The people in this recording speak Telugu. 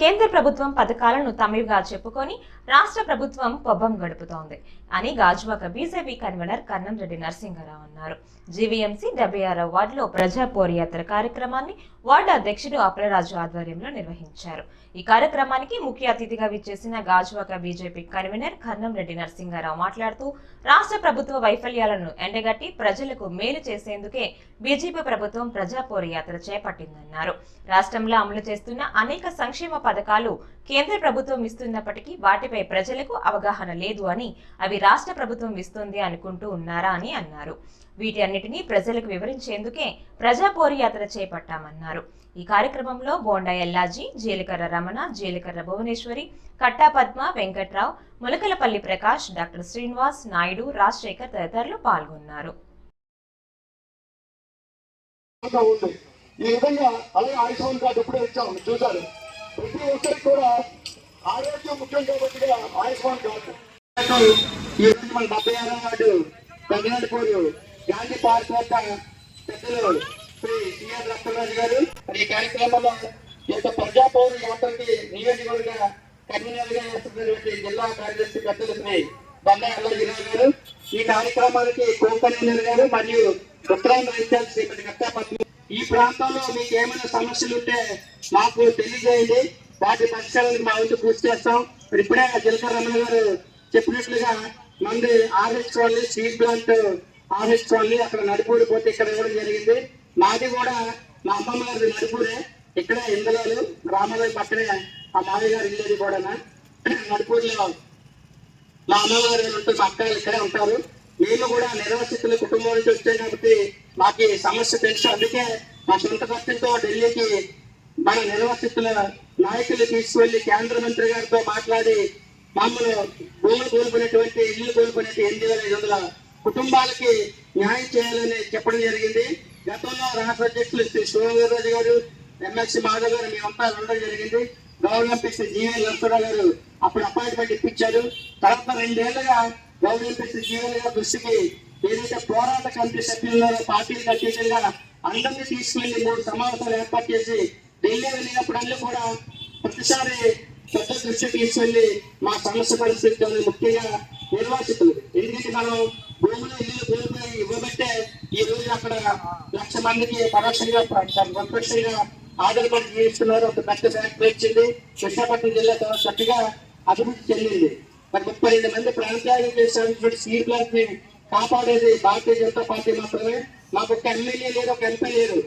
కేంద్ర ప్రభుత్వం పథకాలను తమవిగా చెప్పుకొని రాష్ట్ర ప్రభుత్వం పబ్బం గడుపుతోంది అని గాజువాక బీజేపీ కన్వీనర్ కన్నంరెడ్డి నరసింహారావు అన్నారు. జీవీఎంసీ 76వ వార్డులో ప్రజా పోరయాత్ర కార్యక్రమాన్ని వార్డు అధ్యక్షుడు అప్పలరాజు ఆధ్వర్యంలో నిర్వహించారు. ఈ కార్యక్రమానికి ముఖ్య అతిథిగా విచ్చేసిన గాజువాక బీజేపీ కన్వీనర్ కన్నంరెడ్డి నరసింహారావు మాట్లాడుతూ రాష్ట్ర ప్రభుత్వ వైఫల్యాలను ఎండగట్టి ప్రజలకు మేలు చేసేందుకే బీజేపీ ప్రభుత్వం ప్రజా పోరయాత్ర చేపట్టిందన్నారు. రాష్ట్రంలో అమలు చేస్తున్న అనేక సంక్షేమ పథకాలు కేంద్ర ప్రభుత్వం ఇస్తున్నప్పటికీ వాటిపై ప్రజలకు అవగాహన లేదు అని, అవి రాష్ట్ర ప్రభుత్వం ఇస్తుంది అనుకుంటూ ఉన్నారా అని అన్నారు. వీటి అన్నిటినీ ప్రజలకు వివరించేందుకే ప్రజా పోరయాత్ర చేపట్టామన్నారు. ఈ కార్యక్రమంలో బోండా ఎల్లాజీ, జీలకర్ర రమణ, జీలకర్ర భువనేశ్వరి, కట్టా పద్మ, వెంకట్రావు, ములకలపల్లి ప్రకాష్, డాక్టర్ శ్రీనివాస్ నాయుడు, రాజశేఖర్ తదితరులు పాల్గొన్నారు. ఈ విధంగా అలాగే ఆయుష్మాన్ కార్డు ఎప్పుడే ఇచ్చాము చూసారు. ప్రతి ఒక్కరికి కూడా ఆరోగ్యం ముఖ్యం కాబట్టి ఆయుష్మాన్ కార్డు ఈ రోజు మన 76వ వార్డు కర్ణాటకూరు గాంధీ పార్క్ వద్ద పెద్దలు శ్రీ సిఆర్ లక్ష్మణరాజు గారు ఈ కార్యక్రమంలో ఈ యొక్క ప్రజా పౌర యాత్రకి నియోజకవర్గ కన్వీనర్ గా చేస్తున్నటువంటి జిల్లా కార్యదర్శి పెద్దలు శ్రీ బండా ఎల్లాజీరావు గారు, ఈ కార్యక్రమానికి కో కన్వీనర్ గారు మరియు ఉత్తరాంధ్ర ఇన్ఛార్జ్ శ్రీమతి కట్టా పద్మ. ఈ ప్రాంతంలో మీకు ఏమైనా సమస్యలు ఉంటే మాకు తెలియజేయండి, వాటి పరిష్కారానికి మా వంతు కృషి చేస్తాం. ఇప్పుడే జీలకర్ర రమణ గారు చెప్పినట్లుగా మంది RH colony, steel plant RH colony అక్కడ నడుపూడి పోతే ఇక్కడ ఇవ్వడం జరిగింది. మాది కూడా మా అమ్మమ్మ గారి నడుపూరే, ఇక్కడ ఇందులోలు రామరాజు పక్కనే ఆ మావి గారు ఇల్లేది కూడా నడుపూడిలో మా అమ్మగారు ఉంటే మా అక్కలు ఇక్కడే ఉంటారు. మేము కూడా నిర్వాసితుల కుటుంబం నుంచి వచ్చాం కాబట్టి మాకు ఈ సమస్య తెలుసు. అందుకే మా సొంత ఖర్చుతో ఢిల్లీకి మన నిర్వాసితుల నాయకులు తీసుకువెళ్లి కేంద్ర మంత్రి గారితో మాట్లాడి మమ్మల్ని భూములు కోల్పోయినటువంటి ఇల్లు కోల్పోయినట్టు 8,500 కుటుంబాలకి న్యాయం చేయాలని చెప్పడం జరిగింది. గతంలో రాష్ట్ర అధ్యక్షులు శ్రీ శివరాజు గారు, ఎమ్మెల్సీ మాధవ్ గారు మేమంతా ఉండడం జరిగింది. గవర్నమెంట్ శ్రీ జీవీ నరసరావు గారు అప్పుడు అపాయింట్మెంట్ ఇప్పించారు. తర్వాత 2 ఏళ్లుగా గవర్నమెంట్ జీవీ గారి దృష్టికి ఏదైతే పోరాట కమిటీ సభ్యుల్లో పార్టీలకు అతీతంగా అందరినీ తీసుకువెళ్లి 3 సమావేశాలు ఏర్పాటు చేసి ఢిల్లీ వెళ్ళినప్పుడల్లా కూడా ప్రతిసారి పెద్ద దృష్టి తీసుకెళ్లి మా సమస్య పరిస్థితులు ముఖ్యంగా నిర్వాసితులు, ఎందుకంటే మనం భూములు ఇల్లు కోల్పోయి ఇవ్వబట్టే ఈ రోజు అక్కడ 1,00,000 మందికి పరోక్షంగా ప్రత్యక్షంగా ఆధారపడి జీవిస్తున్నారు. ఒక పెద్ద ఫ్యాక్టరీ వచ్చింది. విశాఖపట్నం జిల్లా చాలా చక్కగా అభివృద్ధి చెందింది. మరి 32 మంది ప్రాంతాలు చేసినటువంటి స్టీల్ ప్లాంట్ ని కాపాడేది భారతీయ జనతా పార్టీ మాత్రమే. మాకు ఒక ఎమ్మెల్యే లేదు, ఒక ఎంపీ లేదు.